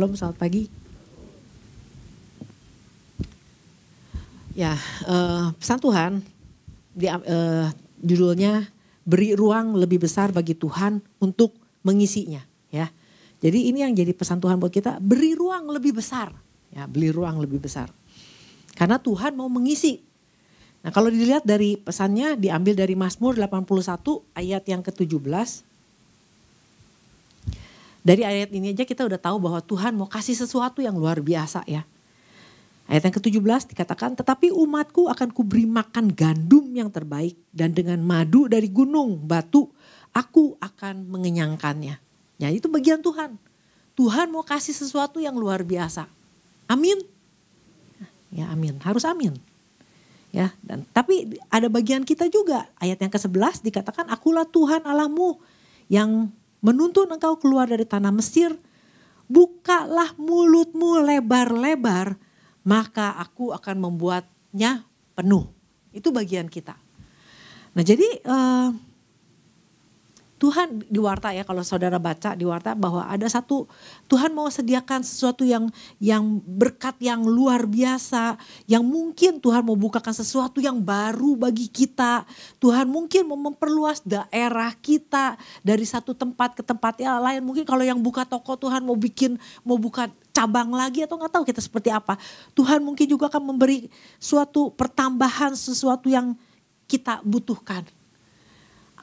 Shalom, selamat pagi. Ya, pesan Tuhan judulnya beri ruang lebih besar bagi Tuhan untuk mengisinya. Ya, jadi ini yang jadi pesan Tuhan buat kita, beri ruang lebih besar. Ya, beri ruang lebih besar. Karena Tuhan mau mengisi. Nah, kalau dilihat dari pesannya diambil dari Mazmur 81 ayat yang ke-17. Dari ayat ini aja kita udah tahu bahwa Tuhan mau kasih sesuatu yang luar biasa ya. Ayat yang ke-17 dikatakan, tetapi umatku akan kuberi makan gandum yang terbaik dan dengan madu dari gunung batu aku akan mengenyangkannya. Ya itu bagian Tuhan. Tuhan mau kasih sesuatu yang luar biasa. Amin. Ya amin, harus amin. Ya, dan tapi ada bagian kita juga. Ayat yang ke-11 dikatakan, akulah Tuhan Allahmu yang menuntun engkau keluar dari tanah Mesir, bukalah mulutmu lebar-lebar, maka aku akan membuatnya penuh. Itu bagian kita. Nah jadi Tuhan di warta ya, kalau saudara baca di warta bahwa ada satu, Tuhan mau sediakan sesuatu yang berkat yang luar biasa, yang mungkin Tuhan mau bukakan sesuatu yang baru bagi kita. Tuhan mungkin mau memperluas daerah kita dari satu tempat ke tempat yang lain. Mungkin kalau yang buka toko Tuhan mau buka cabang lagi atau nggak tahu kita seperti apa. Tuhan mungkin juga akan memberi suatu pertambahan sesuatu yang kita butuhkan.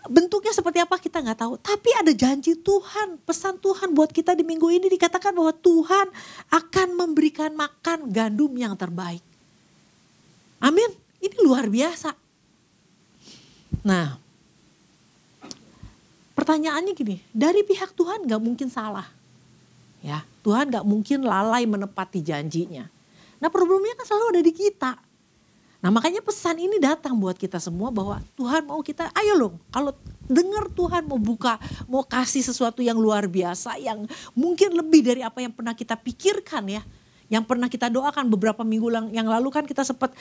Bentuknya seperti apa kita nggak tahu. Tapi ada janji Tuhan, pesan Tuhan buat kita di minggu ini dikatakan bahwa Tuhan akan memberikan makan gandum yang terbaik. Amin, ini luar biasa. Nah, pertanyaannya gini, dari pihak Tuhan nggak mungkin salah. Ya, Tuhan nggak mungkin lalai menepati janjinya. Nah problemnya kan selalu ada di kita. Nah makanya pesan ini datang buat kita semua bahwa Tuhan mau kita, ayo loh kalau dengar Tuhan mau buka, mau kasih sesuatu yang luar biasa yang mungkin lebih dari apa yang pernah kita pikirkan ya. Yang pernah kita doakan beberapa minggu yang lalu kan kita sempat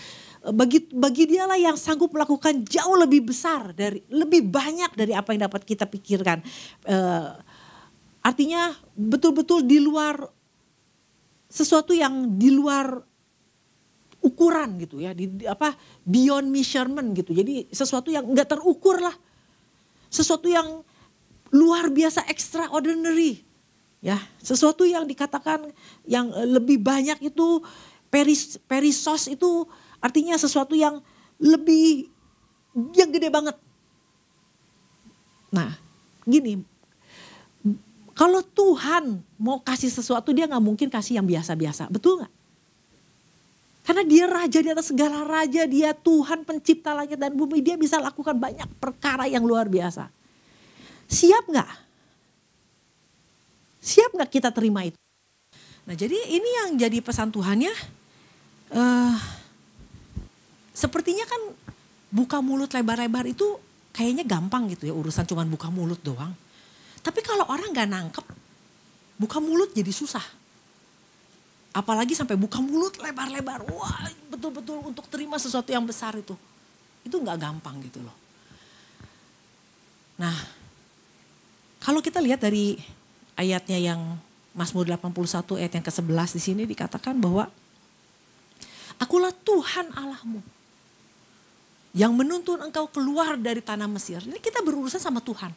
bagi dialah yang sanggup melakukan jauh lebih besar, lebih banyak dari apa yang dapat kita pikirkan. Artinya betul-betul di luar, sesuatu yang di luar ukuran gitu ya, beyond measurement gitu. Jadi sesuatu yang enggak terukur lah. Sesuatu yang luar biasa, extraordinary. Ya, sesuatu yang dikatakan yang lebih banyak itu perisos itu artinya sesuatu yang lebih, yang gede banget. Nah, gini, kalau Tuhan mau kasih sesuatu dia nggak mungkin kasih yang biasa-biasa, betul nggak? Karena dia raja di atas segala raja, dia Tuhan pencipta langit dan bumi, dia bisa lakukan banyak perkara yang luar biasa. Siap nggak? Siap nggak kita terima itu? Nah jadi ini yang jadi pesan Tuhan ya. Sepertinya kan buka mulut lebar-lebar itu kayaknya gampang gitu ya, urusan cuman buka mulut doang. Tapi kalau orang nggak nangkep, buka mulut jadi susah. Apalagi sampai buka mulut lebar-lebar, wah betul-betul untuk terima sesuatu yang besar itu nggak gampang gitu loh. Nah, kalau kita lihat dari ayatnya yang Mazmur 81 ayat yang ke-11 di sini dikatakan bahwa akulah Tuhan Allahmu yang menuntun engkau keluar dari tanah Mesir. Ini kita berurusan sama Tuhan.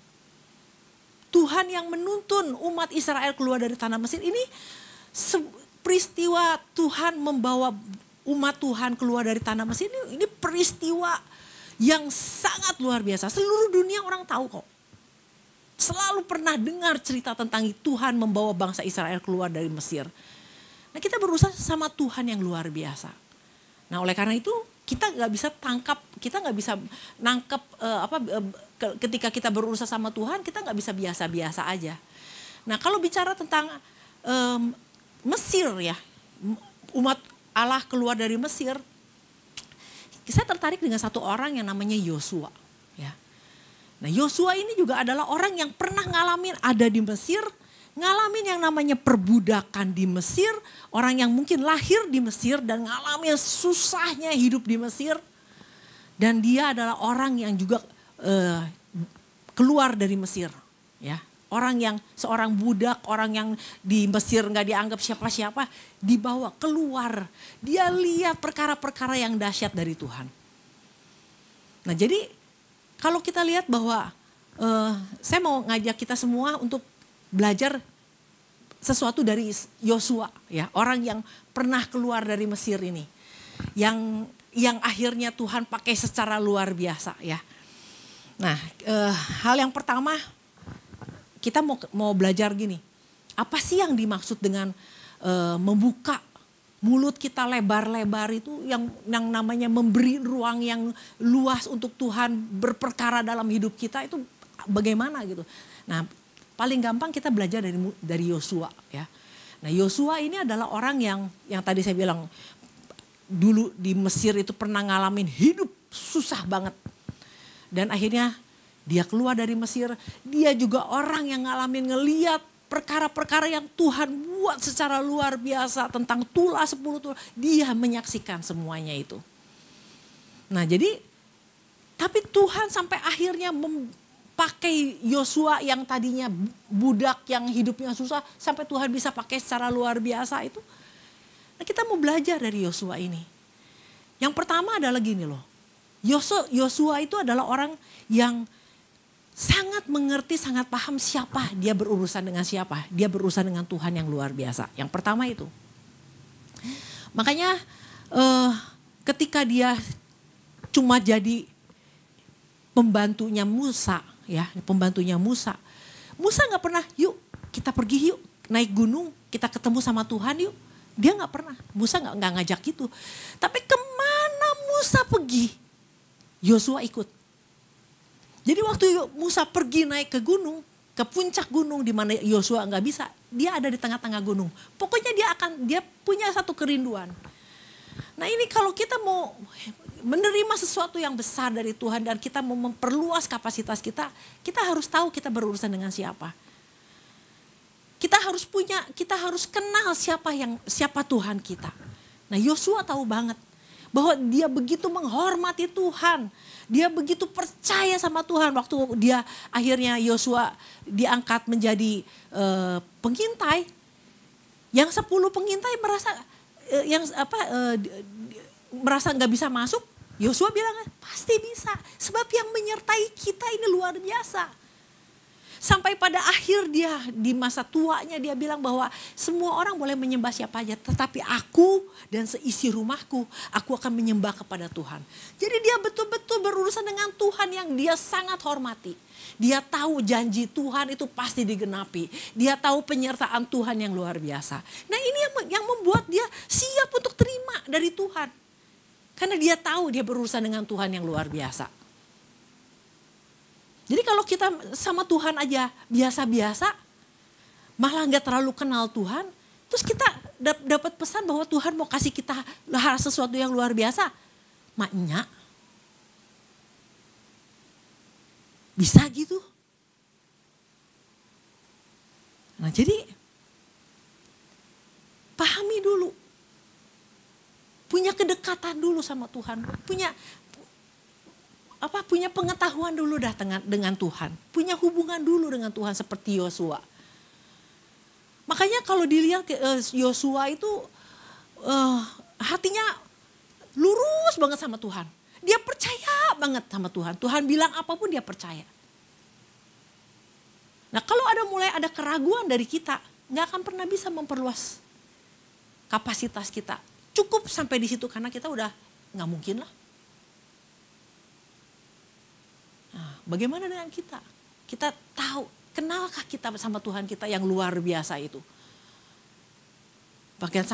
Tuhan yang menuntun umat Israel keluar dari tanah Mesir ini peristiwa Tuhan membawa umat Tuhan keluar dari tanah Mesir ini peristiwa yang sangat luar biasa. Seluruh dunia orang tahu kok. Selalu pernah dengar cerita tentang Tuhan membawa bangsa Israel keluar dari Mesir. Nah kita berurusan sama Tuhan yang luar biasa. Nah oleh karena itu kita nggak bisa tangkap, kita nggak bisa nangkep ketika kita berurusan sama Tuhan kita nggak bisa biasa-biasa aja. Nah kalau bicara tentang Mesir ya, umat Allah keluar dari Mesir, saya tertarik dengan satu orang yang namanya Yosua. Ya. Nah Yosua ini juga adalah orang yang pernah ngalamin ada di Mesir, ngalamin yang namanya perbudakan di Mesir, orang yang mungkin lahir di Mesir dan ngalamin susahnya hidup di Mesir. Dan dia adalah orang yang juga keluar dari Mesir. Ya. seorang budak, orang yang di Mesir nggak dianggap siapa-siapa, dibawa keluar. Dia lihat perkara-perkara yang dahsyat dari Tuhan. Nah jadi kalau kita lihat bahwa saya mau ngajak kita semua untuk belajar sesuatu dari Yosua, ya, orang yang pernah keluar dari Mesir ini, yang akhirnya Tuhan pakai secara luar biasa, ya. Nah, hal yang pertama kita mau belajar gini, apa sih yang dimaksud dengan membuka mulut kita lebar-lebar itu, yang namanya memberi ruang yang luas untuk Tuhan berperkara dalam hidup kita itu bagaimana gitu. Nah, paling gampang kita belajar dari Yosua, ya. Nah, Yosua ini adalah orang yang tadi saya bilang dulu di Mesir itu pernah ngalamin hidup susah banget. Dan akhirnya dia keluar dari Mesir, dia juga orang yang ngeliat perkara-perkara yang Tuhan buat secara luar biasa tentang 10 tulah, dia menyaksikan semuanya itu. Nah jadi, tapi Tuhan sampai akhirnya pakai Yosua yang tadinya budak yang hidupnya susah, sampai Tuhan bisa pakai secara luar biasa itu. Nah kita mau belajar dari Yosua ini. Yang pertama adalah gini loh, Yosua itu adalah orang yang sangat mengerti, sangat paham siapa dia berurusan dengan siapa. Dia berurusan dengan Tuhan yang luar biasa. Yang pertama itu. Makanya ketika dia cuma jadi pembantunya Musa, ya, pembantunya Musa. Musa nggak pernah, yuk kita pergi yuk naik gunung, kita ketemu sama Tuhan yuk. Dia nggak pernah, Musa nggak ngajak gitu. Tapi kemana Musa pergi, Yosua ikut. Jadi waktu Musa pergi naik ke gunung, ke puncak gunung di mana Yosua nggak bisa, dia ada di tengah-tengah gunung. Pokoknya dia punya satu kerinduan. Nah ini kalau kita mau menerima sesuatu yang besar dari Tuhan dan kita mau memperluas kapasitas kita, kita harus tahu kita berurusan dengan siapa. Kita harus kenal siapa Tuhan kita. Nah Yosua tahu banget bahwa dia begitu menghormati Tuhan. Dia begitu percaya sama Tuhan waktu dia akhirnya Yosua diangkat menjadi pengintai. Yang 10 pengintai merasa nggak bisa masuk. Yosua bilang pasti bisa, sebab yang menyertai kita ini luar biasa. Sampai pada akhir dia di masa tuanya dia bilang bahwa semua orang boleh menyembah siapa aja, tetapi aku dan seisi rumahku, aku akan menyembah kepada Tuhan. Jadi dia betul-betul berurusan dengan Tuhan yang dia sangat hormati. Dia tahu janji Tuhan itu pasti digenapi. Dia tahu penyertaan Tuhan yang luar biasa. Nah ini yang membuat dia siap untuk terima dari Tuhan. Karena dia tahu dia berurusan dengan Tuhan yang luar biasa. Jadi kalau kita sama Tuhan aja biasa-biasa, malah gak terlalu kenal Tuhan, terus kita dapat pesan bahwa Tuhan mau kasih kita sesuatu yang luar biasa, maknya bisa gitu. Nah jadi pahami dulu, punya kedekatan dulu sama Tuhan, punya pengetahuan dulu dah dengan Tuhan. Punya hubungan dulu dengan Tuhan seperti Yosua. Makanya kalau dilihat Yosua itu hatinya lurus banget sama Tuhan. Dia percaya banget sama Tuhan. Tuhan bilang apapun dia percaya. Nah kalau mulai ada keraguan dari kita, gak akan pernah bisa memperluas kapasitas kita. Cukup sampai di situ karena kita udah gak mungkin lah. Nah, bagaimana dengan kita? Kita tahu, kenalkah kita sama Tuhan kita yang luar biasa itu? Bahkan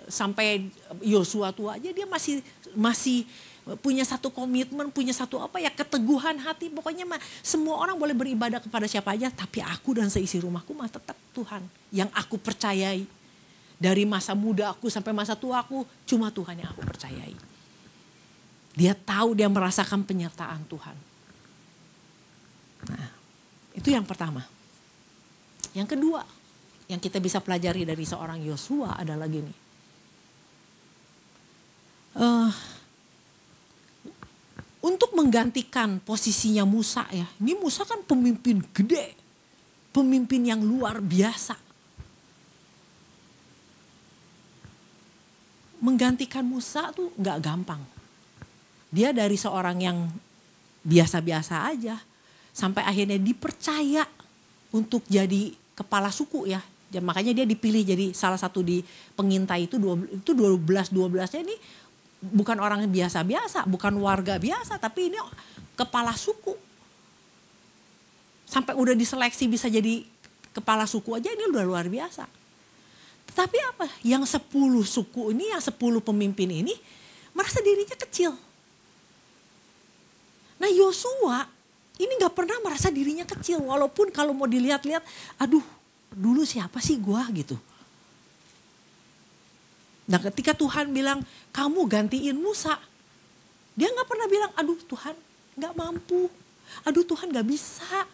sampai Yosua tua aja dia masih punya satu komitmen, punya satu keteguhan hati. Pokoknya semua orang boleh beribadah kepada siapa aja, tapi aku dan seisi rumahku mah tetap Tuhan yang aku percayai. Dari masa muda aku sampai masa tua aku, cuma Tuhan yang aku percayai. Dia tahu, dia merasakan penyertaan Tuhan. Nah, itu yang pertama. Yang kedua, yang kita bisa pelajari dari seorang Yosua adalah gini. Untuk menggantikan posisinya Musa ya. Ini Musa kan pemimpin gede. pemimpin yang luar biasa. Menggantikan Musa tuh gak gampang. Dia dari seorang yang biasa-biasa aja, sampai akhirnya dipercaya untuk jadi kepala suku ya. Dan makanya dia dipilih jadi salah satu di pengintai itu 12-12-nya ini bukan orang biasa-biasa, bukan warga biasa, tapi ini kepala suku. Sampai udah diseleksi bisa jadi kepala suku aja, ini udah luar biasa. Tetapi apa? Yang 10 suku ini, yang 10 pemimpin ini merasa dirinya kecil. Nah Yosua ini gak pernah merasa dirinya kecil. Walaupun kalau mau dilihat-lihat, aduh dulu siapa sih gua gitu. Nah ketika Tuhan bilang kamu gantiin Musa, dia gak pernah bilang aduh Tuhan gak mampu. Aduh Tuhan gak bisa.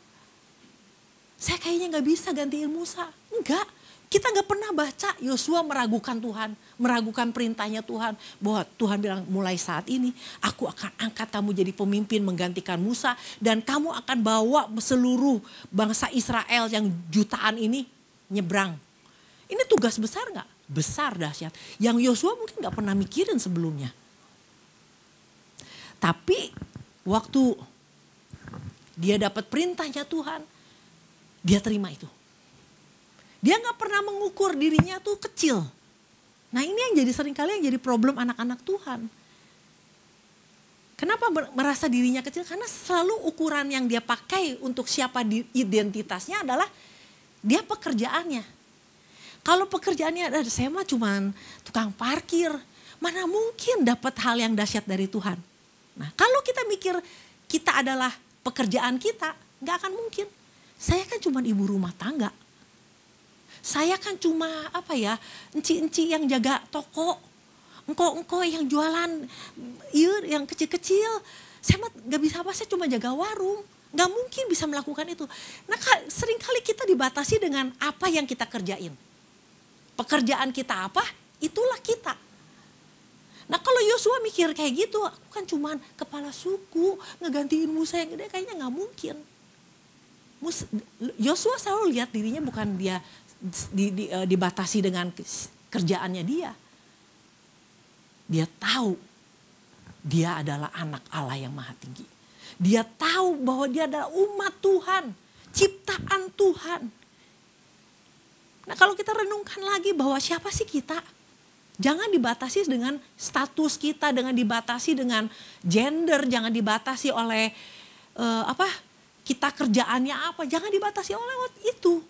Saya kayaknya gak bisa gantiin Musa. Enggak. Kita gak pernah baca Yosua meragukan Tuhan, meragukan perintahnya Tuhan. Bahwa Tuhan bilang mulai saat ini aku akan angkat kamu jadi pemimpin menggantikan Musa. Dan kamu akan bawa seluruh bangsa Israel yang jutaan ini nyebrang. Ini tugas besar gak? Besar dahsyat. Yang Yosua mungkin gak pernah mikirin sebelumnya. Tapi waktu dia dapat perintahnya Tuhan, dia terima itu. Dia gak pernah mengukur dirinya tuh kecil. Nah ini yang jadi seringkali yang jadi problem anak-anak Tuhan. Kenapa merasa dirinya kecil? Karena selalu ukuran yang dia pakai untuk siapa identitasnya adalah dia pekerjaannya. Kalau pekerjaannya adalah saya mah cuman tukang parkir. Mana mungkin dapat hal yang dahsyat dari Tuhan. Nah kalau kita mikir kita adalah pekerjaan kita, gak akan mungkin. Saya kan cuman ibu rumah tangga. Saya kan cuma enci-enci yang jaga toko. Engko yang jualan yang kecil-kecil. Saya mah gak bisa apa, saya cuma jaga warung. Gak mungkin bisa melakukan itu. Nah seringkali kita dibatasi dengan apa yang kita kerjain. Pekerjaan kita apa, itulah kita. Nah kalau Yosua mikir kayak gitu, aku kan cuma kepala suku, ngegantiin Musa yang gede, kayaknya gak mungkin. Yosua selalu lihat dirinya bukan dia dibatasi dengan kerjaannya dia. Dia tahu dia adalah anak Allah yang maha tinggi. Dia tahu bahwa dia adalah umat Tuhan, ciptaan Tuhan. Nah kalau kita renungkan lagi bahwa siapa sih kita? Jangan dibatasi dengan status kita, dengan dibatasi dengan gender, jangan dibatasi oleh kita kerjaannya apa, jangan dibatasi oleh itu.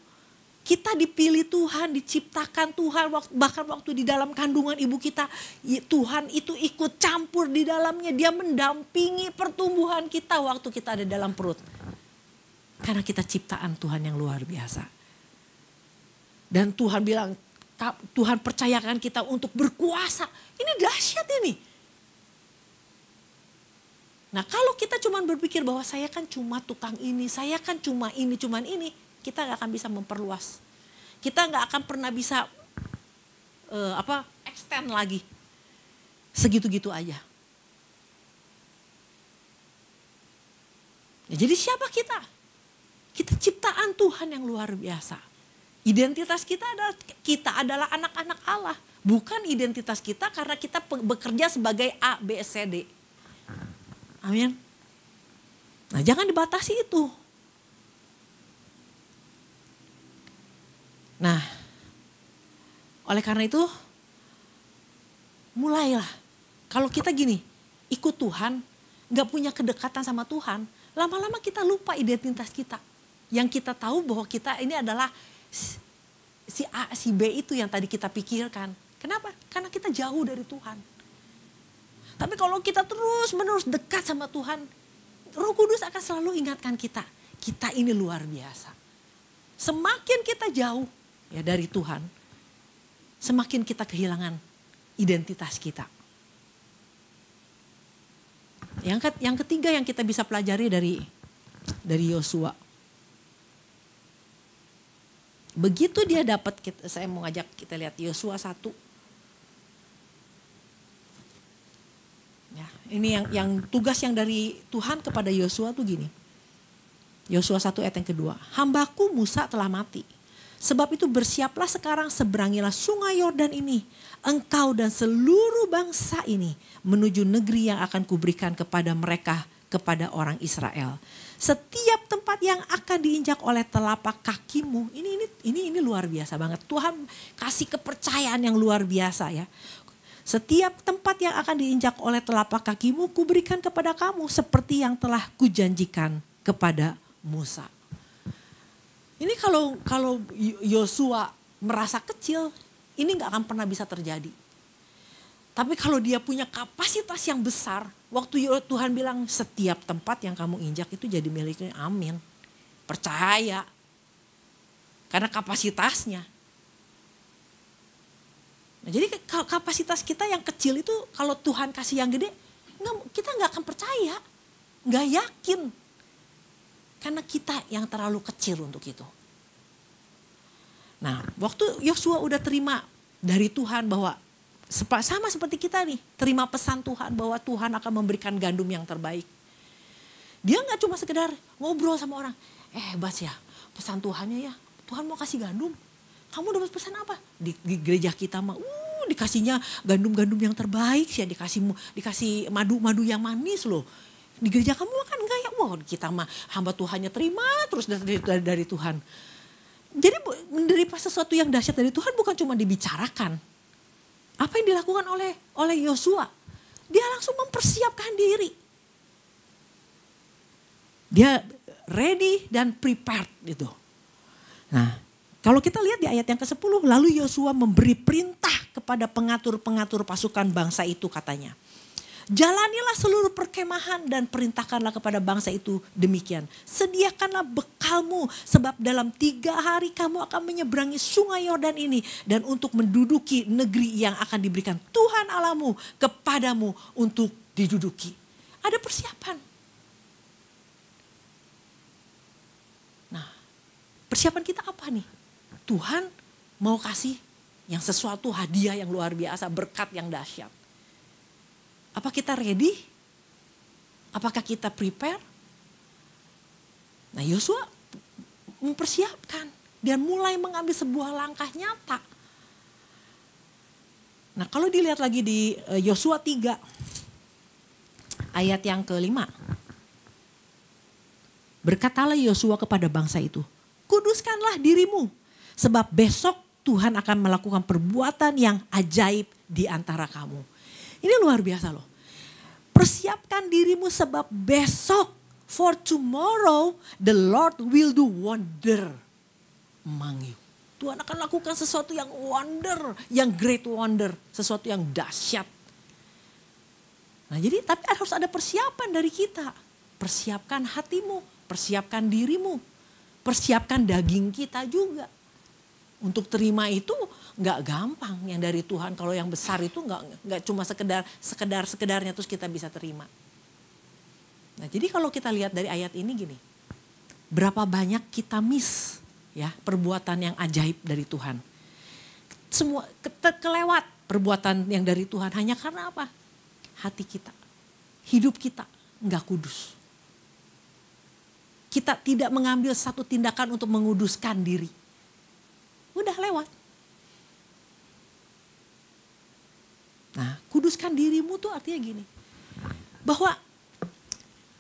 Kita dipilih Tuhan, diciptakan Tuhan, bahkan waktu di dalam kandungan ibu kita, Tuhan itu ikut campur di dalamnya. Dia mendampingi pertumbuhan kita waktu kita ada dalam perut. Karena kita ciptaan Tuhan yang luar biasa. Dan Tuhan bilang, Tuhan percayakan kita untuk berkuasa. Ini dahsyat ini. Nah kalau kita cuma berpikir bahwa saya kan cuma tukang ini, saya kan cuma ini, kita gak akan bisa memperluas. Kita gak akan pernah bisa extend lagi. Segitu-gitu aja. Ya, jadi siapa kita? Kita ciptaan Tuhan yang luar biasa. Identitas kita adalah anak-anak Allah. Bukan identitas kita karena kita bekerja sebagai A, B, C, D. Amin. Nah jangan dibatasi itu. Nah, oleh karena itu, mulailah. Kalau kita gini, ikut Tuhan, gak punya kedekatan sama Tuhan, lama-lama kita lupa identitas kita. Yang kita tahu bahwa kita ini adalah si A, si B itu yang tadi kita pikirkan. Kenapa? Karena kita jauh dari Tuhan. Tapi kalau kita terus-menerus dekat sama Tuhan, Roh Kudus akan selalu ingatkan kita. Kita ini luar biasa. Semakin kita jauh ya dari Tuhan, semakin kita kehilangan identitas kita. Yang ketiga yang kita bisa pelajari dari Yosua. Begitu dia dapat, saya mau ngajak kita lihat Yosua 1. Ya, ini yang tugas yang dari Tuhan kepada Yosua tuh gini. Yosua 1 ayat yang kedua. Hambaku Musa telah mati. Sebab itu bersiaplah sekarang, seberangilah sungai Yordan ini. Engkau dan seluruh bangsa ini menuju negeri yang akan kuberikan kepada mereka, kepada orang Israel. Setiap tempat yang akan diinjak oleh telapak kakimu. Ini luar biasa banget. Tuhan kasih kepercayaan yang luar biasa ya. Setiap tempat yang akan diinjak oleh telapak kakimu kuberikan kepada kamu. Seperti yang telah kujanjikan kepada Musa. Ini kalau Yosua merasa kecil, ini gak akan pernah bisa terjadi. Tapi kalau dia punya kapasitas yang besar, waktu Tuhan bilang setiap tempat yang kamu injak itu jadi miliknya, amin. Percaya. Karena kapasitasnya. Nah, jadi kapasitas kita yang kecil itu kalau Tuhan kasih yang gede, kita gak akan percaya. Gak yakin. Karena kita yang terlalu kecil untuk itu. Nah, waktu Yosua udah terima dari Tuhan bahwa sama seperti kita nih, terima pesan Tuhan bahwa Tuhan akan memberikan gandum yang terbaik. Dia gak cuma sekedar ngobrol sama orang. Bas ya, pesan Tuhannya ya, Tuhan mau kasih gandum. Kamu dapat pesan apa? Di gereja kita mah dikasihnya gandum-gandum yang terbaik sih, dikasih madu-madu yang manis loh. Di gereja kamu kan enggak ya, wah kita mah hamba Tuhannya terima terus dari Tuhan. Jadi menerima sesuatu yang dahsyat dari Tuhan bukan cuma dibicarakan. Apa yang dilakukan oleh Yosua? Dia langsung mempersiapkan diri. Dia ready dan prepared gitu. Nah, kalau kita lihat di ayat yang ke-10, lalu Yosua memberi perintah kepada pengatur-pengatur pasukan bangsa itu katanya. Jalanilah seluruh perkemahan dan perintahkanlah kepada bangsa itu demikian. Sediakanlah bekalmu sebab dalam 3 hari kamu akan menyeberangi sungai Yordan ini. Dan untuk menduduki negeri yang akan diberikan Tuhan Allahmu kepadamu untuk diduduki. Ada persiapan. Nah, persiapan kita apa nih? Tuhan mau kasih yang sesuatu hadiah yang luar biasa, berkat yang dahsyat. Apa kita ready? Apakah kita prepare? Nah, Yosua mempersiapkan dan mulai mengambil sebuah langkah nyata. Nah, kalau dilihat lagi di Yosua 3 ayat yang ke-5. Berkatalah Yosua kepada bangsa itu, kuduskanlah dirimu sebab besok Tuhan akan melakukan perbuatan yang ajaib di antara kamu. Ini luar biasa loh. Persiapkan dirimu sebab besok, for tomorrow the Lord will do wonder among you. Tuhan akan lakukan sesuatu yang wonder, yang great wonder, sesuatu yang dahsyat. Nah, jadi tapi harus ada persiapan dari kita. Persiapkan hatimu, persiapkan dirimu, persiapkan daging kita juga. Untuk terima itu nggak gampang yang dari Tuhan. Kalau yang besar itu nggak cuma sekedarnya terus kita bisa terima. Nah, jadi kalau kita lihat dari ayat ini gini, berapa banyak kita miss ya perbuatan yang ajaib dari Tuhan. Semua kelewat perbuatan yang dari Tuhan hanya karena apa? Hati kita, hidup kita nggak kudus. Kita tidak mengambil satu tindakan untuk menguduskan diri. Udah lewat. Nah, kuduskan dirimu tuh artinya gini. Bahwa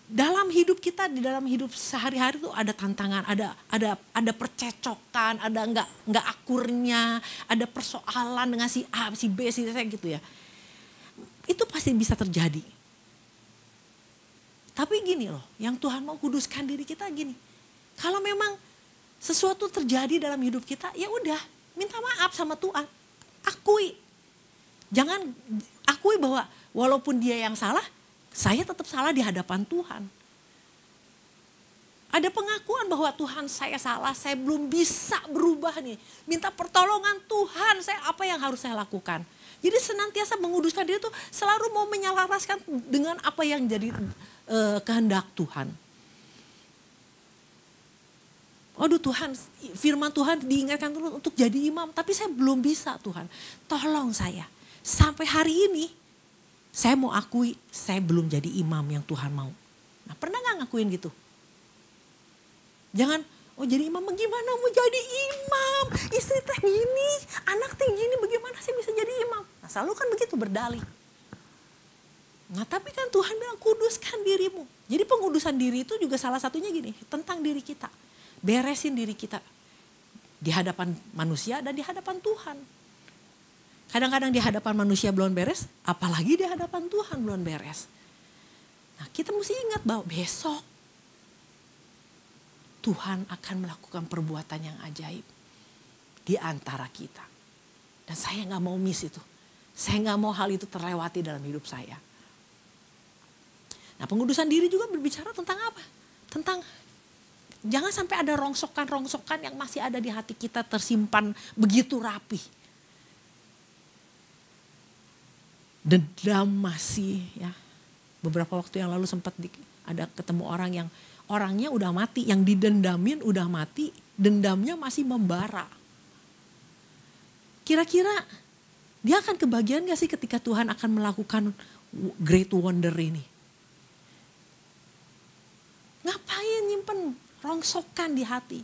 dalam hidup kita, di dalam hidup sehari-hari tuh ada tantangan, ada percecokan, ada enggak akurnya, ada persoalan dengan si A, si B, si C gitu ya. Itu pasti bisa terjadi. Tapi gini loh, yang Tuhan mau kuduskan diri kita gini. Kalau memang sesuatu terjadi dalam hidup kita, ya udah, minta maaf sama Tuhan. Akui. Jangan akui bahwa walaupun dia yang salah, saya tetap salah di hadapan Tuhan. Ada pengakuan bahwa Tuhan saya salah, saya belum bisa berubah nih. Minta pertolongan Tuhan, apa yang harus saya lakukan. Jadi senantiasa menguduskan diri itu selalu mau menyelaraskan dengan apa yang jadi kehendak Tuhan. Aduh Tuhan, firman Tuhan diingatkan untuk jadi imam. Tapi saya belum bisa Tuhan. Tolong saya. Sampai hari ini saya mau akui saya belum jadi imam yang Tuhan mau. Nah, pernah gak ngakuin gitu? Jangan, oh jadi imam gimana mau jadi imam? Istri teh gini, anak teh gini, bagaimana sih bisa jadi imam? Nah selalu kan begitu berdalih. Nah tapi kan Tuhan bilang kuduskan dirimu. Jadi pengudusan diri itu juga salah satunya gini, tentang diri kita. Beresin diri kita di hadapan manusia dan di hadapan Tuhan. Kadang-kadang di hadapan manusia belum beres, apalagi di hadapan Tuhan belum beres. Nah kita mesti ingat bahwa besok Tuhan akan melakukan perbuatan yang ajaib di antara kita. Dan saya gak mau miss itu. Saya gak mau hal itu terlewati dalam hidup saya. Nah pengudusan diri juga berbicara tentang apa? Tentang jangan sampai ada rongsokan-rongsokan yang masih ada di hati kita tersimpan begitu rapi. Dendam masih ya. Beberapa waktu yang lalu sempat ada ketemu orang yang orangnya udah mati. Yang didendamin udah mati, dendamnya masih membara. Kira-kira dia akan kebagian gak sih ketika Tuhan akan melakukan great wonder ini? Ngapain nyimpen rongsokan di hati?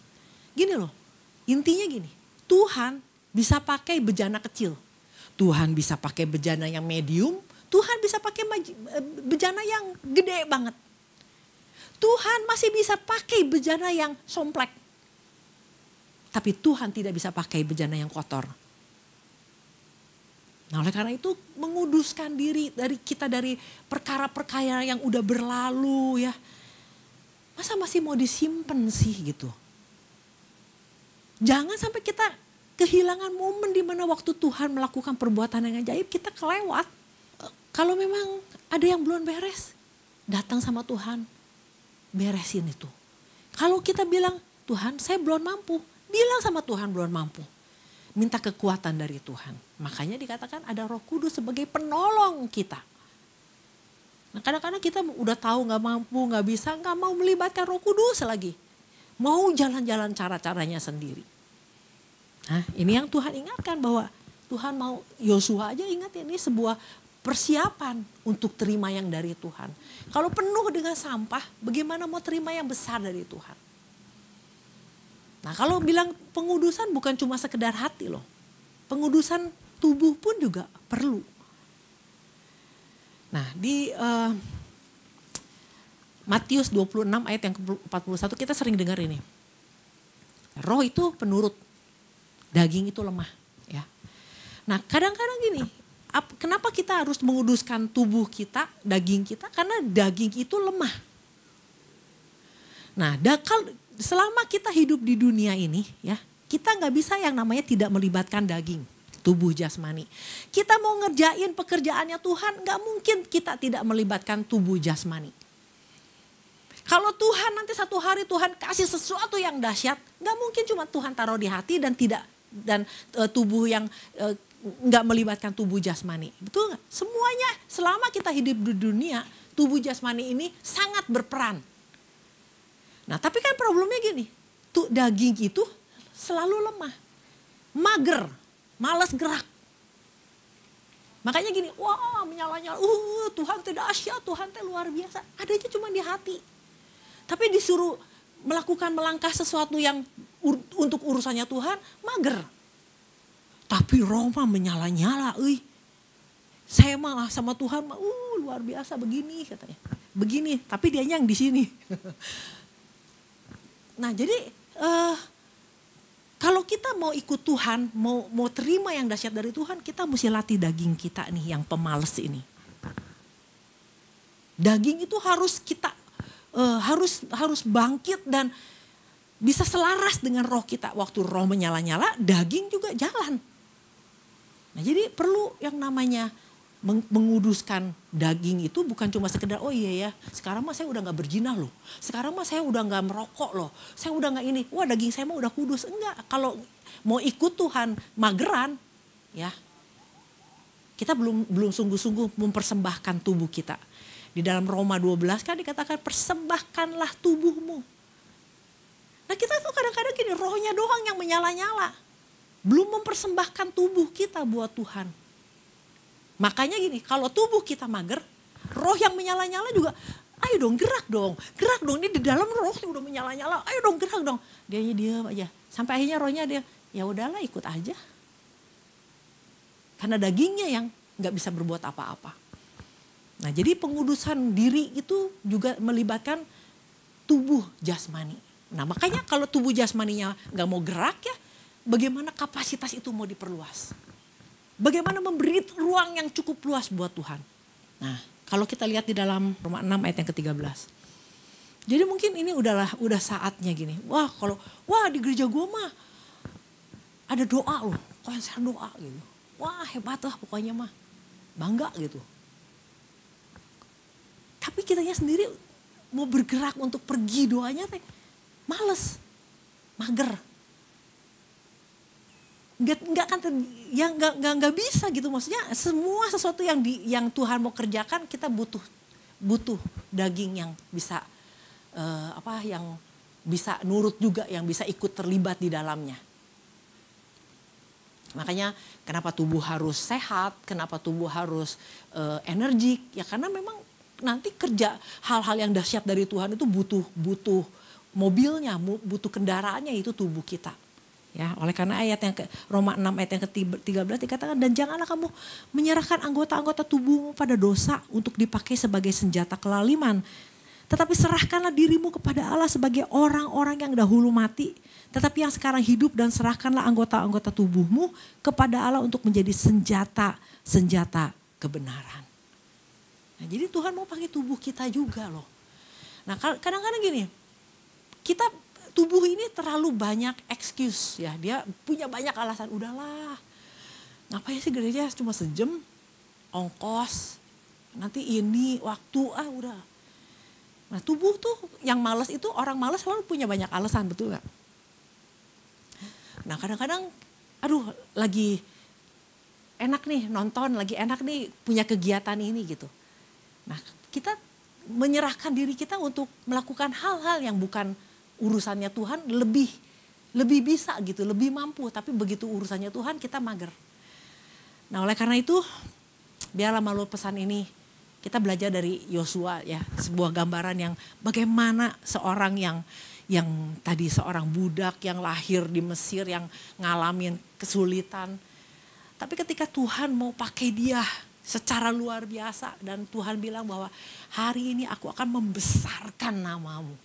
Gini loh, intinya gini, Tuhan bisa pakai bejana kecil. Tuhan bisa pakai bejana yang medium, Tuhan bisa pakai bejana yang gede banget. Tuhan masih bisa pakai bejana yang somplek. Tapi Tuhan tidak bisa pakai bejana yang kotor. Nah oleh karena itu menguduskan diri dari kita dari perkara-perkara yang udah berlalu ya. Masa masih mau disimpan sih gitu. Jangan sampai kita kehilangan momen di mana waktu Tuhan melakukan perbuatan yang ajaib kita kelewat. Kalau memang ada yang belum beres, datang sama Tuhan, beresin itu. Kalau kita bilang, Tuhan saya belum mampu, bilang sama Tuhan belum mampu. Minta kekuatan dari Tuhan. Makanya dikatakan ada Roh Kudus sebagai penolong kita. Nah kadang-kadang kita udah tahu gak mampu, gak bisa, gak mau melibatkan Roh Kudus lagi. Mau jalan-jalan cara-caranya sendiri. Nah ini yang Tuhan ingatkan bahwa Tuhan mau, Yosua aja ingat ini sebuah persiapan untuk terima yang dari Tuhan. Kalau penuh dengan sampah, bagaimana mau terima yang besar dari Tuhan? Nah kalau bilang pengudusan bukan cuma sekedar hati loh. Pengudusan tubuh pun juga perlu. Nah di Matius 26 ayat yang ke-41 kita sering dengar ini. Roh itu penurut, daging itu lemah. Ya. Nah kadang-kadang gini, kenapa kita harus menguduskan tubuh kita, daging kita? Karena daging itu lemah. Nah selama kita hidup di dunia ini ya, kita gak bisa yang namanya tidak melibatkan daging. Tubuh jasmani. Kita mau ngerjain pekerjaannya Tuhan, gak mungkin kita tidak melibatkan tubuh jasmani. Kalau Tuhan nanti satu hari Tuhan kasih sesuatu yang dahsyat, gak mungkin cuma Tuhan taruh di hati dan tubuh yang gak melibatkan tubuh jasmani. Betul gak? Semuanya selama kita hidup di dunia, tubuh jasmani ini sangat berperan. Nah tapi kan problemnya gini, daging itu selalu lemah, mager. Malas gerak. Makanya gini, wah menyala-nyala, Tuhan teh dahsyat, Tuhan teh luar biasa. Adanya cuma di hati. Tapi disuruh melakukan melangkah sesuatu yang untuk urusannya Tuhan, mager. Tapi roh mah menyala-nyala, saya mah sama Tuhan mah luar biasa begini katanya. Begini, tapi dia yang di sini. Nah jadi kalau kita mau ikut Tuhan, mau terima yang dahsyat dari Tuhan, kita mesti latih daging kita nih yang pemalas ini. Daging itu harus kita harus bangkit dan bisa selaras dengan roh kita. Waktu roh menyala-nyala, daging juga jalan. Nah jadi perlu yang namanya menguduskan daging itu bukan cuma sekedar oh iya ya sekarang mah saya udah gak berzina loh. Sekarang mah saya udah gak merokok loh. Saya udah gak ini. Wah daging saya mah udah kudus. Enggak. Kalau mau ikut Tuhan mageran ya. Kita belum sungguh-sungguh mempersembahkan tubuh kita. Di dalam Roma 12 kan dikatakan persembahkanlah tubuhmu. Nah kita tuh kadang-kadang gini rohnya doang yang menyala-nyala. Belum mempersembahkan tubuh kita buat Tuhan. Makanya gini, kalau tubuh kita mager, roh yang menyala-nyala juga Ayo dong gerak dong. Ini di dalam rohnya udah menyala-nyala. Ayo dong gerak dong. Dianya diam aja. Sampai akhirnya rohnya dia, ya udahlah ikut aja. Karena dagingnya yang gak bisa berbuat apa-apa. Nah jadi pengudusan diri itu juga melibatkan tubuh jasmani. Nah makanya kalau tubuh jasmaninya gak mau gerak ya, bagaimana kapasitas itu mau diperluas. Bagaimana memberi ruang yang cukup luas buat Tuhan. Nah kalau kita lihat di dalam Roma 6 ayat yang ke-13. Jadi mungkin ini udah saatnya gini. Wah di gereja gue mah ada doa loh, konser doa gitu. Wah hebat lah pokoknya mah, bangga gitu. Tapi kitanya sendiri mau bergerak untuk pergi doanya teh males, mager. Nggak bisa gitu, maksudnya semua sesuatu yang Tuhan mau kerjakan kita butuh daging yang bisa yang bisa nurut juga, yang bisa ikut terlibat di dalamnya. Makanya kenapa tubuh harus sehat, kenapa tubuh harus energik, ya karena memang nanti kerja hal-hal yang dahsyat dari Tuhan itu butuh mobilnya, butuh kendaraannya, itu tubuh kita. Ya, oleh karena ayat yang Roma 6 ayat yang ke-13 dikatakan, dan janganlah kamu menyerahkan anggota-anggota tubuhmu pada dosa untuk dipakai sebagai senjata kelaliman. Tetapi serahkanlah dirimu kepada Allah sebagai orang-orang yang dahulu mati. Tetapi yang sekarang hidup, dan serahkanlah anggota-anggota tubuhmu kepada Allah untuk menjadi senjata kebenaran. Nah, jadi Tuhan mau pakai tubuh kita juga loh. Nah kadang-kadang gini, tubuh ini terlalu banyak excuse ya. Dia punya banyak alasan. Udahlah, ngapain sih gereja cuma sejam, ongkos, nanti ini waktu udah. Nah tubuh tuh yang malas itu, orang malas selalu punya banyak alasan, betul gak? Nah kadang-kadang lagi enak nih nonton, lagi enak nih punya kegiatan ini gitu. Nah kita menyerahkan diri kita untuk melakukan hal-hal yang bukan urusannya Tuhan, lebih bisa gitu, lebih mampu. Tapi begitu urusannya Tuhan kita mager. Nah oleh karena itu biarlah melalui pesan ini kita belajar dari Yosua ya, sebuah gambaran yang bagaimana seorang yang tadi seorang budak yang lahir di Mesir, yang ngalamin kesulitan. Tapi ketika Tuhan mau pakai dia secara luar biasa, dan Tuhan bilang bahwa hari ini aku akan membesarkan namamu.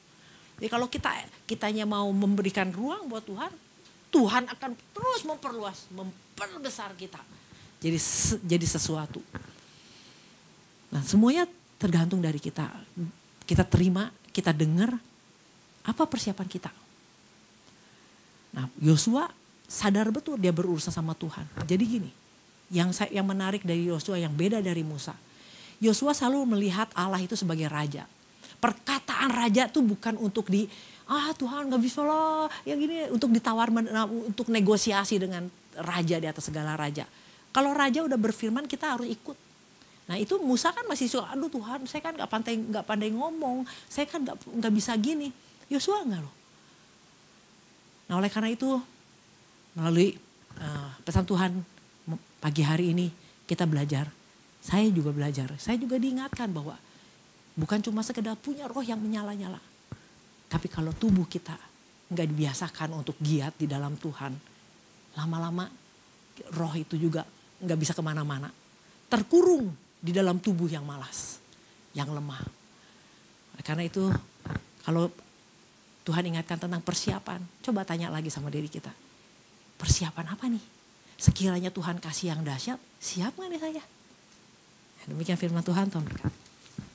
Jadi kalau kitanya mau memberikan ruang buat Tuhan, Tuhan akan terus memperbesar kita. Jadi sesuatu. Nah semuanya tergantung dari kita. Kita terima, kita dengar, apa persiapan kita. Nah Yosua sadar betul dia berurusan sama Tuhan. Jadi gini, yang menarik dari Yosua yang beda dari Musa. Yosua selalu melihat Allah itu sebagai raja. Perkataan raja tuh bukan untuk Tuhan gak bisa lah, yang gini untuk ditawar, untuk negosiasi dengan raja di atas segala raja. Kalau raja udah berfirman kita harus ikut. Nah itu Musa kan masih suka, aduh Tuhan saya kan gak pandai ngomong, saya kan gak bisa gini. Yosua enggak loh. Nah oleh karena itu melalui pesan Tuhan pagi hari ini kita belajar. Saya juga belajar, saya juga diingatkan bahwa bukan cuma sekedar punya roh yang menyala-nyala. Tapi kalau tubuh kita gak dibiasakan untuk giat di dalam Tuhan, lama-lama roh itu juga gak bisa kemana-mana. Terkurung di dalam tubuh yang malas, yang lemah. Karena itu kalau Tuhan ingatkan tentang persiapan, coba tanya lagi sama diri kita. Persiapan apa nih? Sekiranya Tuhan kasih yang dahsyat, siap gak nih saya? Demikian firman Tuhan, Tuhan berkati.